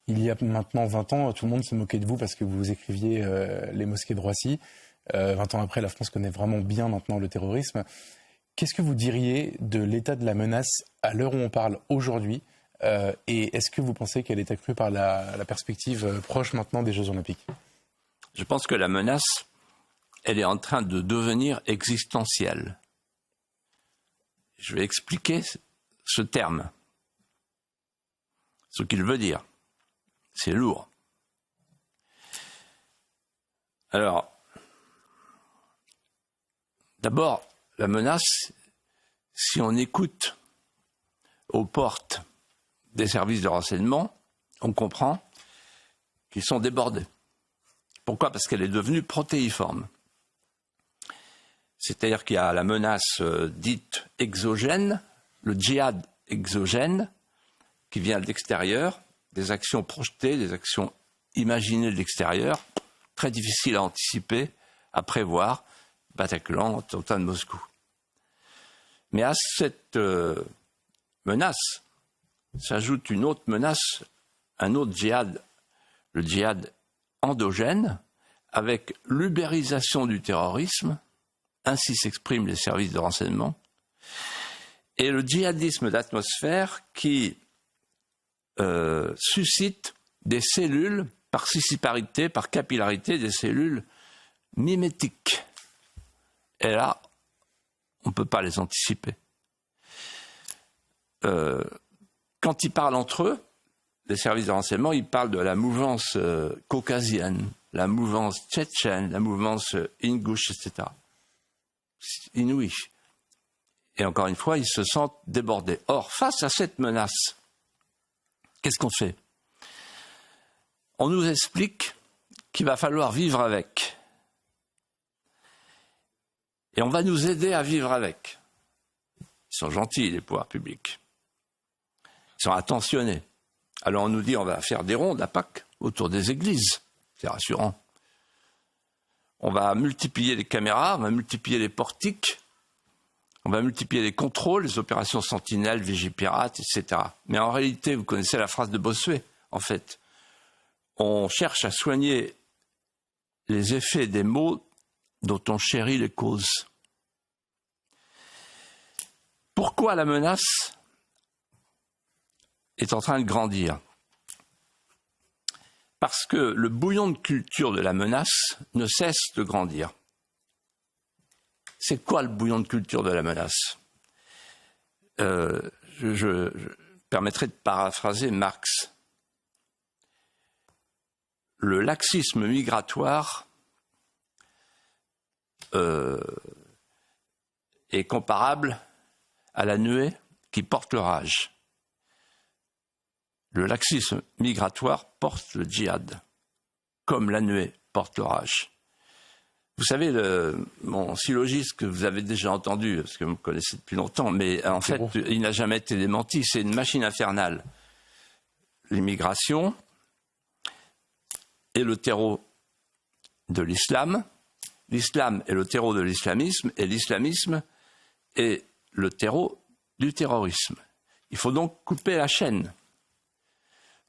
Il y a maintenant 20 ans, tout le monde se moquait de vous parce que vous écriviez les mosquées de Roissy. 20 ans après, la France connaît vraiment bien maintenant le terrorisme. Qu'est-ce que vous diriez de l'état de la menace à l'heure où on parle aujourd'hui et est-ce que vous pensez qu'elle est accrue par la perspective proche maintenant des Jeux Olympiques ? Je pense que la menace, elle est en train de devenir existentielle. Je vais expliquer ce terme, ce qu'il veut dire. C'est lourd. Alors, d'abord, la menace, si on écoute aux portes des services de renseignement, on comprend qu'ils sont débordés. Pourquoi ? Parce qu'elle est devenue protéiforme. C'est-à-dire qu'il y a la menace dite exogène, le djihad exogène, qui vient de l'extérieur, des actions projetées, des actions imaginées de l'extérieur, très difficiles à anticiper, à prévoir, Bataclan, attentat de Moscou. Mais à cette menace s'ajoute une autre menace, un autre djihad, le djihad endogène, avec l'ubérisation du terrorisme, ainsi s'expriment les services de renseignement, et le djihadisme d'atmosphère qui suscite des cellules, par scisciparité, par capillarité, des cellules mimétiques. Et là, on ne peut pas les anticiper. Quand ils parlent entre eux, les services de renseignement, ils parlent de la mouvance caucasienne, la mouvance tchétchène, la mouvance ingouche, etc. Inouï. Et encore une fois, ils se sentent débordés. Or, face à cette menace, qu'est-ce qu'on fait ? On nous explique qu'il va falloir vivre avec. Et on va nous aider à vivre avec. Ils sont gentils, les pouvoirs publics. Ils sont attentionnés. Alors on nous dit on va faire des rondes à Pâques autour des églises. C'est rassurant. On va multiplier les caméras, on va multiplier les portiques, on va multiplier les contrôles, les opérations sentinelles, Vigipirate, etc. Mais en réalité, vous connaissez la phrase de Bossuet, en fait. On cherche à soigner les effets des maux dont on chérit les causes. Pourquoi la menace est en train de grandir ? Parce que le bouillon de culture de la menace ne cesse de grandir. C'est quoi le bouillon de culture de la menace ? Je permettrai de paraphraser Marx. Le laxisme migratoire est comparable à la nuée qui porte l'orage. Le laxisme migratoire porte le djihad, comme la nuée porte l'orage. Vous savez, mon syllogisme que vous avez déjà entendu, parce que vous me connaissez depuis longtemps, mais en fait, il n'a jamais été démenti, c'est une machine infernale. L'immigration est le terreau de l'islam, l'islam est le terreau de l'islamisme, et l'islamisme est le terreau du terrorisme. Il faut donc couper la chaîne.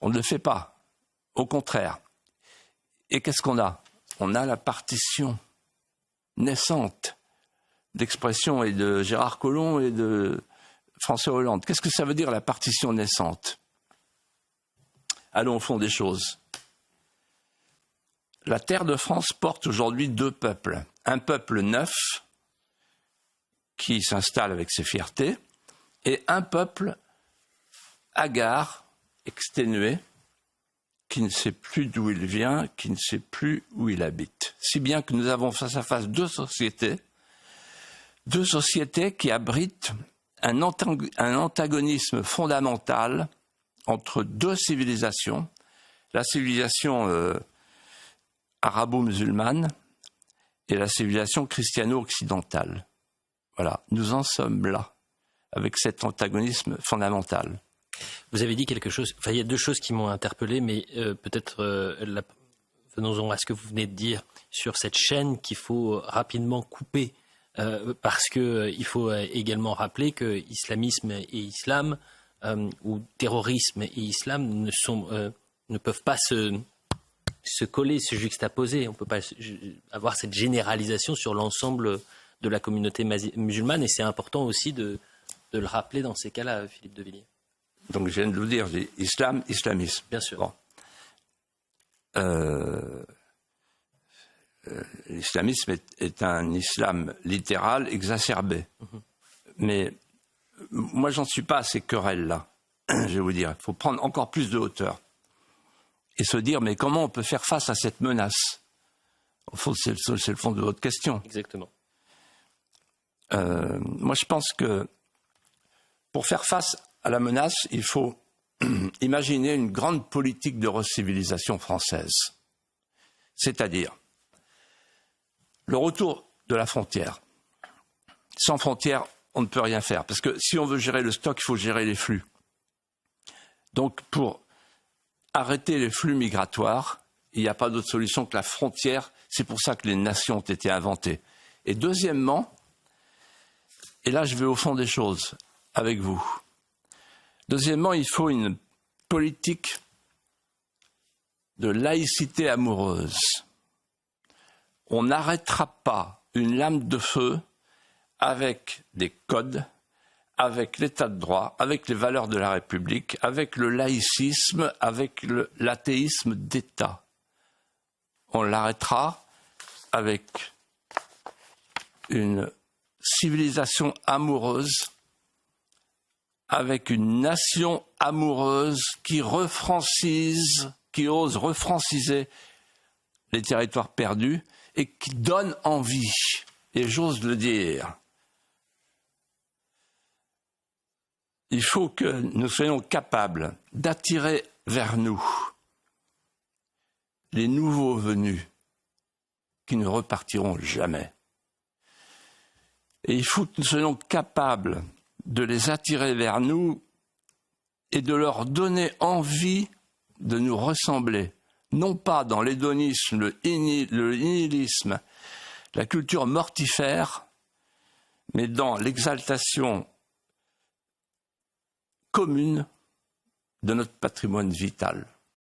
On ne le fait pas, au contraire. Et qu'est-ce qu'on a ? On a la partition naissante d'expression et de Gérard Collomb et de François Hollande. Qu'est-ce que ça veut dire la partition naissante ? Allons au fond des choses. La terre de France porte aujourd'hui deux peuples. Un peuple neuf qui s'installe avec ses fiertés et un peuple hagard, exténué, qui ne sait plus d'où il vient, qui ne sait plus où il habite. Si bien que nous avons face à face deux sociétés qui abritent un antagonisme fondamental entre deux civilisations, la civilisation arabo-musulmane et la civilisation christiano-occidentale. Voilà, nous en sommes là, avec cet antagonisme fondamental. Vous avez dit quelque chose, il y a deux choses qui m'ont interpellé, mais peut-être venons-en à ce que vous venez de dire sur cette chaîne qu'il faut rapidement couper, parce qu'il faut également rappeler que islamisme et islam, ou terrorisme et islam, ne peuvent pas se coller, se juxtaposer. On ne peut pas avoir cette généralisation sur l'ensemble de la communauté musulmane, et c'est important aussi de le rappeler dans ces cas-là, Philippe de Villiers. Donc je viens de vous dire, islam, islamisme. Bien sûr. Bon. L'islamisme est un islam littéral exacerbé. Mais moi, j'en suis pas à ces querelles-là. Je vais vous dire, il faut prendre encore plus de hauteur et se dire, mais comment on peut faire face à cette menace? Au fond, c'est le fond de votre question. Exactement. Moi, je pense que pour faire face à la menace, il faut imaginer une grande politique de recivilisation française. C'est-à-dire le retour de la frontière. Sans frontière, on ne peut rien faire. Parce que si on veut gérer le stock, il faut gérer les flux. Donc, pour arrêter les flux migratoires, il n'y a pas d'autre solution que la frontière. C'est pour ça que les nations ont été inventées. Et deuxièmement, et là je vais au fond des choses avec vous. Deuxièmement, il faut une politique de laïcité amoureuse. On n'arrêtera pas une lame de feu avec des codes, avec l'état de droit, avec les valeurs de la République, avec le laïcisme, avec l'athéisme d'État. On l'arrêtera avec une civilisation amoureuse, avec une nation amoureuse qui refrancise, qui ose refranciser les territoires perdus et qui donne envie, et j'ose le dire. Il faut que nous soyons capables d'attirer vers nous les nouveaux venus qui ne repartiront jamais. Et il faut que nous soyons capables de les attirer vers nous et de leur donner envie de nous ressembler. Non pas dans l'hédonisme, le nihilisme, la culture mortifère, mais dans l'exaltation commune de notre patrimoine vital.